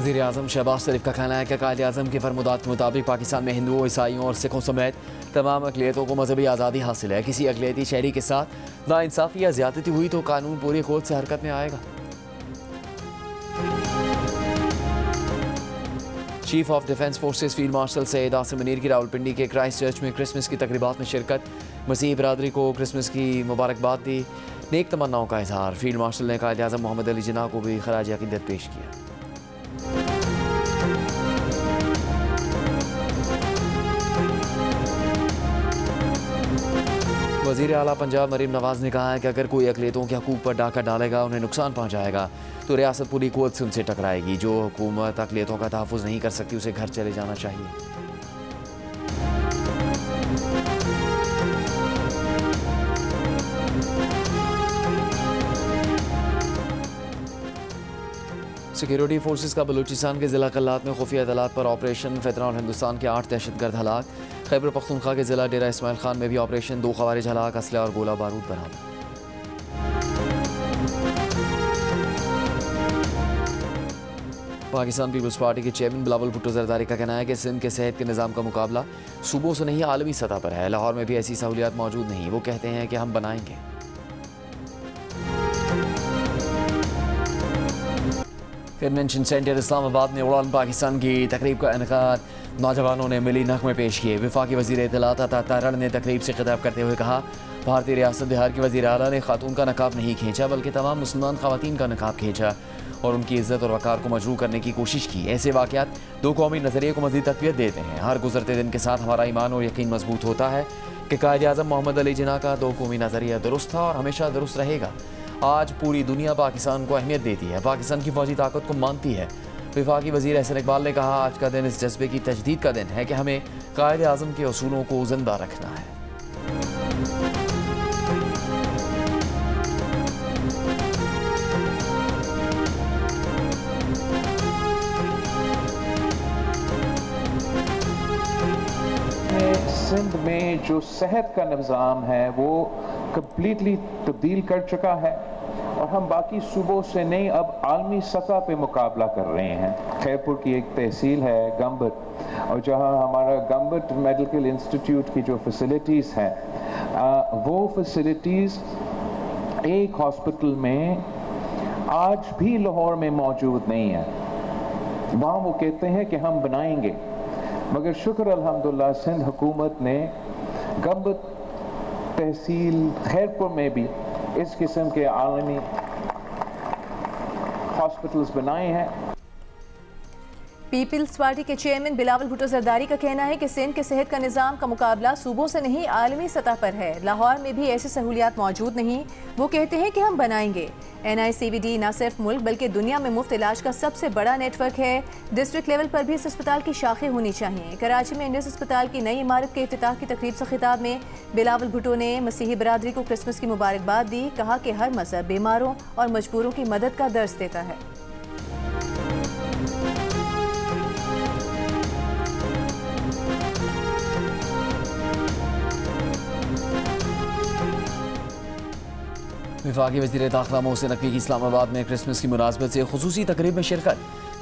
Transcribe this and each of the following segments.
वज़ीर आज़म शहबाज शरीफ का कहना है कि कायदे आज़म के फरमुदात के मुताबिक पाकिस्तान में हिंदुओं, ईसाइयों और सिखों समेत तमाम अक़लियतों को मजहबी आज़ादी हासिल है। किसी अक़लियती शहरी के साथ नाइंसाफ़ी या ज़्यादती हुई तो कानून पूरी क़ुव्वत से हरकत में आएगा। Chief of defence forces field marshal Syed Asim Munir की रावलपिंडी के क्राइस्ट चर्च में क्रिसमस की तकरीबात में शिरकत। मसीही बरादरी को क्रिसमस की मुबारकबाद दी, नेक तमन्नाओं का इजहार। फील्ड मार्शल ने कायदे आज़म मोहम्मद अली जिन्ना को भी खराज अक़ीदत पेश किया। वज़ीर आला पंजाब मरीम नवाज़ ने कहा है कि अगर कोई अक़लियतों के हकूक़ पर डाका डालेगा, उन्हें नुकसान पहुँचाएगा तो रियासत पूरी क़ुव्वत से उनसे टकराएगी। जो हुकूमत अक़लियतों का तहफ़्फ़ुज़ नहीं कर सकती उसे घर चले जाना चाहिए। सिक्योरिटी फोर्सेस का बलूचिस्तान के ज़िला कल्लात में खुफिया इत्तलात पर ऑपरेशन। फ़ितरौन हिंदुस्तान के 8 दहशतगर्द हलाक। खैबर पख्तूनख्वा के ज़िला डेरा इस्माइल खान में भी ऑपरेशन। 2 ख़वारिज हलाक, असलहा और गोला बारूद बरामद। पाकिस्तान पीपल्स पार्टी के चेयरमैन बिलावल भुट्टो जरदारी का कहना है कि सिंध के सेहत के निज़ाम का मुकाबला सूबों से नहीं आलमी सतह पर है। लाहौर में भी ऐसी सहूलियात मौजूद नहीं। वो कहते हैं कि हम बनाएंगे। कन्वेंशन सेंटर इस्लामाबाद में उड़ान पाकिस्तान की तकरीब का इनकाद। नौजवानों ने मिली नग़मे पेश किए। वफाकी वज़ीर इत्तलात अता तारड़ ने तकरीब से खिताब करते हुए कहा, भारतीय रियासत बिहार के वज़ीर आला ने खातून का नकाब नहीं खींचा बल्कि तमाम मुसलमान ख़वातीन का नकाब खींचा और उनकी इज़्ज़त और वक़ार को मजरूह करने की कोशिश की। ऐसे वाक़यात दो कौमी नज़रिए को मज़ीद तक़वियत देते हैं। हर गुज़रते दिन के साथ हमारा ईमान और यकीन मजबूत होता है कि कायदे आज़म मोहम्मद अली जिन्ना का दो कौमी नज़रिया दुरुस्त था और हमेशा दुरुस्त रहेगा। आज पूरी दुनिया पाकिस्तान को अहमियत देती है, पाकिस्तान की फ़ौजी ताकत को मानती है। वफाकी वज़ीर एहसन इकबाल ने कहा, आज का दिन इस जज्बे की तजदीद का दिन है कि हमें कायदे आज़म के उसूलों को ज़िंदा रखना है। सिंध में जो सेहत का निज़ाम है वो कम्प्लीटली तब्दील कर चुका है और हम बाकी सूबों से नहीं अब आलमी सतह पे मुकाबला कर रहे हैं। खैरपुर की एक तहसील है गम्बट, और जहां हमारा गम्बट मेडिकल इंस्टीट्यूट की जो फैसिलिटीज़ हैं वो फैसिलिटीज़ एक हॉस्पिटल में आज भी लाहौर में मौजूद नहीं है। वहाँ वो कहते हैं कि हम बनाएंगे, मगर शुक्र अल्हम्दुलिल्लाह सिंध हुकूमत ने गम्बत तहसील खैरपुर में भी इस किस्म के आलमी हॉस्पिटल्स बनाए हैं। पीपल्स पार्टी के चेयरमैन बिलावल भुट्टो जरदारी का कहना है कि सिंध के सेहत का निज़ाम का मुकाबला सूबों से नहीं आलमी सतह पर है। लाहौर में भी ऐसी सहूलियात मौजूद नहीं। वो कहते हैं कि हम बनाएंगे। NICVD न सिर्फ मुल्क बल्कि दुनिया में मुफ्त इलाज का सबसे बड़ा नेटवर्क है। डिस्ट्रिक्ट लेवल पर भी इस अस्पताल की शाखें होनी चाहिए। कराची में इंडस अस्पताल की नई इमारत के इफ्तिताह की तकरीब से खिताब में बिलावल भुट्टो ने मसीही बरादरी को क्रिसमस की मुबारकबाद दी। कहा कि हर मज़हब बीमारों और मजबूरों की मदद का दर्स देता है। वफाकी वज़ीर दाखिला मोहसिन नकवी की इस्लामाबाद में क्रिसमस की मुनासबत से खुसूसी तकरीब में शिरकत।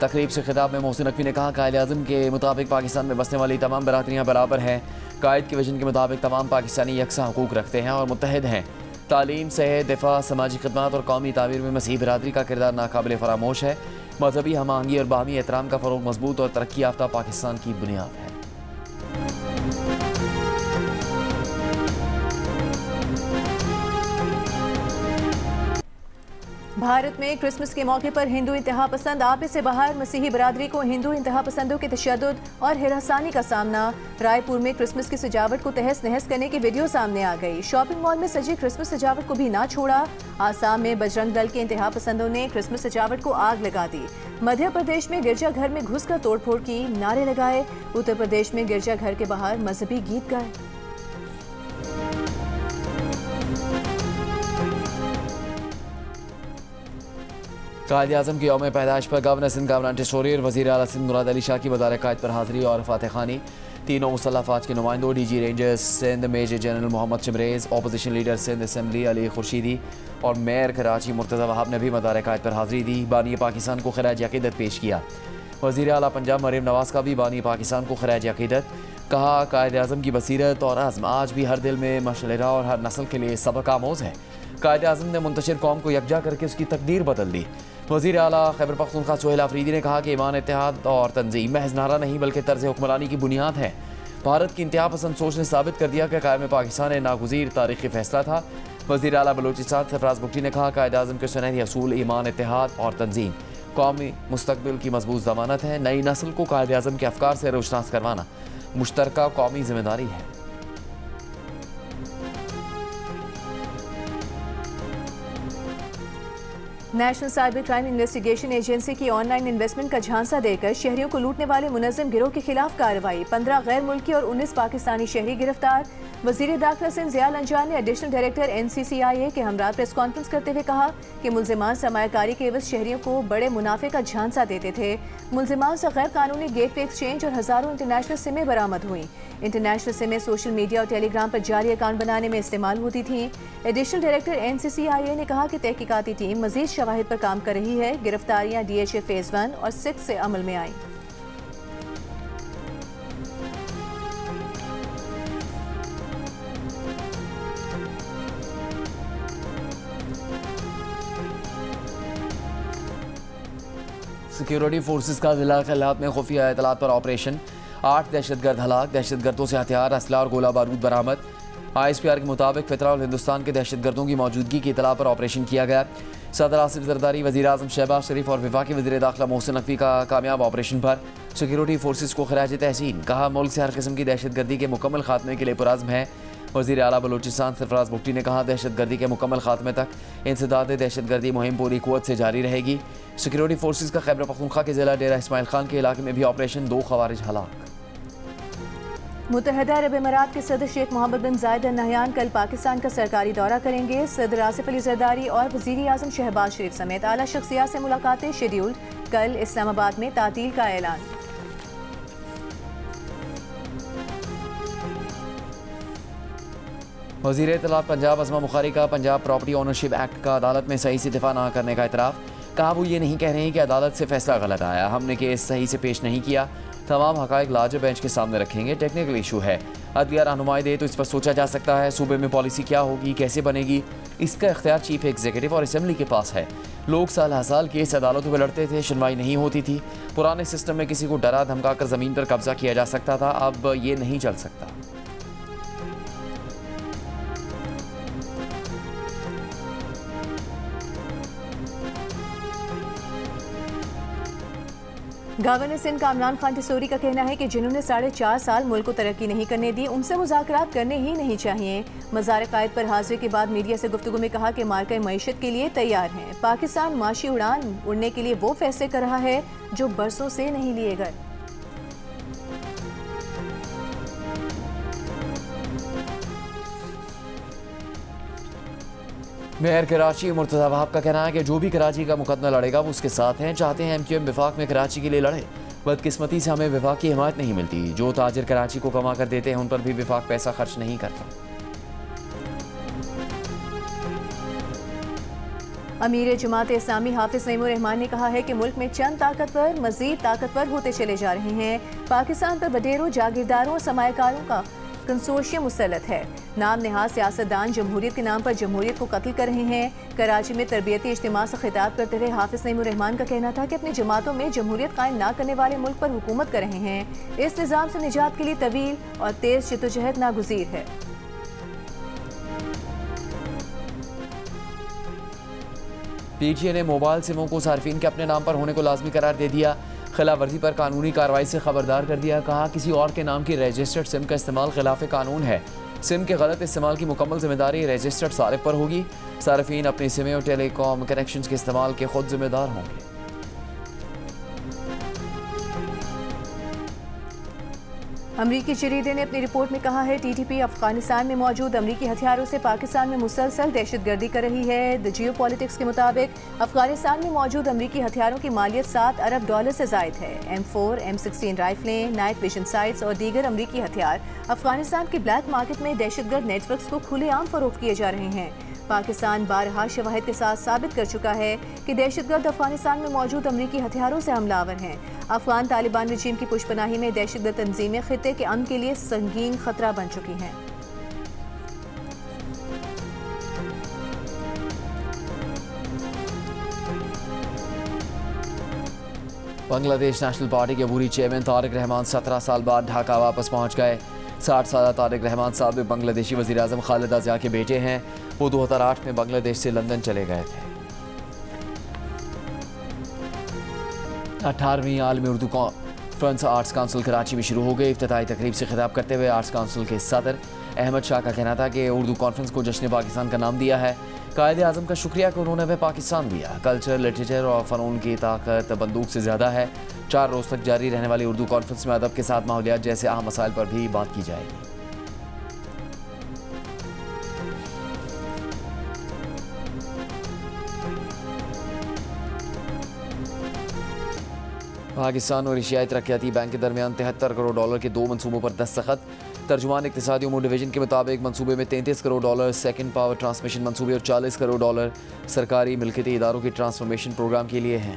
तकरीब से खिताब में मोहसिन नकवी ने कहा, कायदे आज़म के मुताबिक पाकिस्तान में बसने वाली तमाम बरादरियाँ बराबर हैं। कायद के विजन के मुताबिक तमाम पाकिस्तानी यकसा हकूक़ रखते हैं और मुत्तहिद हैं। तालीम, सेहत, दिफा, समाजी खदमात और कौमी तामीर में मसीही बिरादरी का किरदार नाकाबिल फरामोश है। मजहबी हम आहंगी और बाहमी एहतराम का फ़रोग़ मजबूत और तरक्की याफ्ता पाकिस्तान की बुनियाद है। भारत में क्रिसमस के मौके पर हिंदू इंतहा पसंद आपे से बाहर मसीही बरादरी को हिंदू इंतहा पसंदों के तशद्दुद और हिरासानी का सामना। रायपुर में क्रिसमस की सजावट को तहस नहस करने की वीडियो सामने आ गई। शॉपिंग मॉल में सजी क्रिसमस सजावट को भी ना छोड़ा। आसाम में बजरंग दल के इंतहा पसंदों ने क्रिसमस सजावट को आग लगा दी। मध्य प्रदेश में गिरजाघर में घुसकर तोड़फोड़ की, नारे लगाए। उत्तर प्रदेश में गिरजाघर के बाहर मजहबी गीत गाए। कायदे आज़म की यौम पैदाइश पर गवर्नर सिंध गवर्नर टिशोरी और वज़ीर आला सिंध मुराद अली शाह की वज़ार कायद पर हाज़िरी और फातह खानी। तीनों मुसल्लह अफवाज के नुमाइंदों DG rangers Sindh major general Mohammad Chamrez, opposition leader Sindh assembly Ali Khurshidi और मेयर कराची मुर्तज़ा वहाब ने भी मदार कायद पर हाज़िरी दी। बानी पाकिस्तान को खराज अक़ीदत पेश किया। वज़ीर आला पंजाब मरीम नवाज का भी बानी पाकिस्तान को खराज अक़ीदत। कहा कायद आज़म की बसीरत और आज़म आज भी हर दिल में मशअला और हर नस्ल के लिए सबक आमोज़ है। कायद आज़म ने मुंतशिर कौम को यकजा करके उसकी तकदीर बदल दी। वज़ीर आला खैबर पख्तूनख्वा सुहेल आफरीदी ने कहा कि ईमान, इत्तेहाद और तंजीम महज नारा नहीं बल्कि तर्ज़ हुक्मरानी की बुनियाद है। भारत की इंतहा पसंद सोच ने साबित कर दिया कि कायम पाकिस्तान एक नागुज़ीर तारीख़ी फ़ैसला था। वज़ीर आला बलोचिस्तान सरफराज बुगटी ने कहा कायद आज़म के सुनहरी असूल ईमान, इत्तेहाद और तंजीम कौमी मुस्तक़बिल की मजबूत ज़मानत है। नई नस्ल को कायद आज़म के अफ़कार से रोशनास करवाना मुश्तरका कौमी ज़िम्मेदारी है। National cyber crime investigation agency की ऑनलाइन इन्वेस्टमेंट का झांसा देकर शहरियों को लूटने वाले मुनज़्ज़म गिरोह के खिलाफ कार्रवाई। 15 गैर मुल्की और 19 पाकिस्तानी शहरी गिरफ्तार। वज़ीर दाखिला सिंध ज़िया लंजान ने एडिशनल डायरेक्टर NCCIA के हमरा प्रेस कॉन्फ्रेंस करते हुए कहा कि मुल्ज़िमान सरमायाकारी के एवज़ शहरियों को बड़े मुनाफे का झांसा देते थे। मुल्ज़िमान से गैर कानूनी गेटवे एक्सचेंज और हज़ारों इंटरनेशनल सिमें बरामद हुई। इंटरनेशनल सिमें सोशल मीडिया और टेलीग्राम पर जाली अकाउंट बनाने में इस्तेमाल होती थी। एडिशनल डायरेक्टर NCCIA ने कहा कि तहकीकाती टीम मज़ीद शवाहिद पर काम कर रही है। गिरफ्तारियां DHA फेज़ 1 और 6 से अमल में आई। सिक्योरिटी फोर्सेस का जिला खिलात में खुफिया इतलात पर ऑपरेशन। 8 दहशतगर्द हलाक, दहशतगर्दों से हथियार, असला और गोला बारूद बरामद। ISPR के मुताबिक फितरा और हिंदुस्तान के दहशतगर्दों की मौजूदगी की इतला पर ऑपरेशन किया गया। सदर आसिफ जरदारी, वज़ीर आज़म शहबाज शरीफ और वफाकी वज़ीर दाखिला मोहसिन नकवी का कामयाब ऑपरेशन पर सिक्योरिटी फोर्सेस को खराज तहसीन। कहा मुल्क से हर किस्म की दहशतगर्दी के मुकम्मल खात्मे के लिए पुरज़्म है। वज़ीर आला बलोचिस्तान सरफराज बुगटी ने कहा दहशतगर्दी के मुकम्मल खात्मे तक इंसदाद दहशतगर्दी मुहिम पूरी कुव्वत से जारी रहेगी। सिक्योरिटी फोर्सेस का खैबर पख्तूनख्वा के ज़िला डेरा इस्माइल खान के इलाके में भी ऑपरेशन। 2 खवारिज हलाक। मुत्तहदा अरब अमीरात के सदर शेख मोहम्मद बिन जायद अल नहयान कल पाकिस्तान का सरकारी दौरा करेंगे। सदर आसिफ अली जरदारी और वज़ीर आज़म शहबाज शरीफ समेत आला शख्सियात से मुलाकातें शेड्यूल्ड। कल इस्लामाबाद में तातील का ऐलान। वज़ीर इत्तलात पंजाब अज़मा बुखारी का पंजाब प्रॉपर्टी ओनरशिप एक्ट का अदालत में सही से दिफा न करने का इतराफ़। कहा वो ये नहीं कह रहे हैं कि अदालत से फैसला गलत आया, हमने केस सही से पेश नहीं किया। तमाम हक़ाइक़ लार्जर बेंच के सामने रखेंगे। टेक्निकल इशू है, अदलिया रहनुमाई दे तो इस पर सोचा जा सकता है। सूबे में पॉलिसी क्या होगी, कैसे बनेगी, इसका इख्तियार चीफ एग्जीक्यूटिव और असम्बली के पास है। लोग साल हर साल केस अदालतों में लड़ते थे, सुनवाई नहीं होती थी। पुराने सिस्टम में किसी को डरा धमका कर ज़मीन पर कब्जा किया जा सकता था, अब ये नहीं चल सकता। गवर्नर सिंध कामरान खान टिसोरी का कहना है कि जिन्होंने 4.5 साल मुल्क को तरक्की नहीं करने दी, उनसे मुज़ाकरात करने ही नहीं चाहिए। मज़ार कायद पर हाज़िरी के बाद मीडिया से गुफ्तगू में कहा कि मार्का मईशत के लिए तैयार हैं। पाकिस्तान माशी उड़ान उड़ने के लिए वो फैसले कर रहा है जो बरसों से नहीं लिए गए। मेयर कराची मुर्तज़ा वहाब का कहना है कि जो भी कराची का मुकदमा लड़ेगा वो उसके साथ हैं। चाहते हैं MQM विफाक में कराची के लिए लड़े। बदकिस्मती से हमें विफाक की हिमायत नहीं मिलती। जो ताजिर कराची को कमा कर देते हैं उन पर भी विफाक पैसा खर्च नहीं करता। अमीर जमात इस्लामी हाफिज नईमुर रहमान ने कहा है कि मुल्क में चंद ताकतवर मजीद ताकतवर होते चले जा रहे हैं। पाकिस्तान पर वडेरों, जागीरदारों और सरमायाकारों का कंसोर्शियम मुसल्लत है। नाम नहाज सियासतदान जमहूरियत के नाम पर जमहूरियत को कत्ल कर रहे हैं। कराची में तरबियती इज्तिमा से खिताब करते हुए हाफिज नईमुर रहमान का कहना था कि अपनी जमातों में जमहूरियत कायम ना करने वाले मुल्क पर हुकूमत कर रहे हैं। इस निज़ाम से निजात के लिए तवील और तेज जद्दोजहद नागुज़ीर है। PTA ने मोबाइल सिमों को सार्फिन के अपने नाम पर होने को लाजमी करार दे दिया। खिलाफ वर्जी पर कानूनी कार्रवाई से खबरदार कर दिया। कहा किसी और के नाम की रजिस्टर्ड सिम का इस्तेमाल खिलाफ कानून है। सिम के गलत इस्तेमाल की मुकम्मल जिम्मेदारी रजिस्टर्ड सारिफ पर होगी। सार्फिन अपनी सिमें और टेलीकॉम कनेक्शन के इस्तेमाल के खुद जिम्मेदार होंगे। अमरीकी जरीदे ने अपनी रिपोर्ट में कहा है TTP अफगानिस्तान में मौजूद अमरीकी हथियारों से पाकिस्तान में मुसलसल दहशतगर्दी कर रही है। द जियो पॉलिटिक्स के मुताबिक अफगानिस्तान में मौजूद अमरीकी हथियारों की मालियत $7 अरब से जायद है। M4, M16 राइफलें, night vision sites और दीगर अमरीकी हथियार अफगानिस्तान के ब्लैक मार्केट में दहशतगर्द नेटवर्क्स को खुलेआम फरोख्त किए जा रहे हैं। पाकिस्तान बारहा शवाहिद के साथ साबित कर चुका है कि दहशतगर्द अफगानिस्तान में मौजूद अमरीकी हथियारों से हमलावर हैं। अफगान तालिबान रजीम की पुशपनाही में दहशतगर्द तंजीमें खित्ते के अमन के लिए संगीन खतरा बन चुकी हैं। बांग्लादेश नेशनल पार्टी के अबूरी चेयरमैन तारिक रहमान 17 साल बाद ढाका वापस पहुंच गए। 60 साल तारिक रहमान साहब बांग्लादेशी वज़ीर आज़म खालिदा ज़िया के बेटे हैं। वो 2008 में बांग्लादेश से लंदन चले गए थे। 18वीं आलमी Urdu conference arts council Karachi में शुरू हो गई। इफ्तिताई तकरीब से खिताब करते हुए आर्ट्स काउंसिल के सदर अहमद शाह का कहना था कि उर्दू कॉन्फ्रेंस को जश्न पाकिस्तान का नाम दिया है। कायद आज़म का शुक्रिया कि उन्होंने हमें पाकिस्तान दिया। कल्चर, लिटरेचर और फ़नून की ताकत बंदूक से ज़्यादा है। 4 रोज़ तक जारी रहने वाली उर्दू कॉन्फ्रेंस में अदब के साथ माहौलियात जैसे अहम मसाइल पर भी बात की जाएगी। पाकिस्तान और एशियाई तरक्याती बैंक के दरमियान $73 करोड़ के 2 मनसूबों पर दस्तखत। तर्जुमान इक्तिसादी उमूर डिवीजन के मुताबिक मनसूबे में $33 करोड़ सेकंड पावर ट्रांसमिशन मनसूबे और $40 करोड़ सरकारी मिल्कियती इदारों के ट्रांसफॉर्मेशन प्रोग्राम के लिए हैं।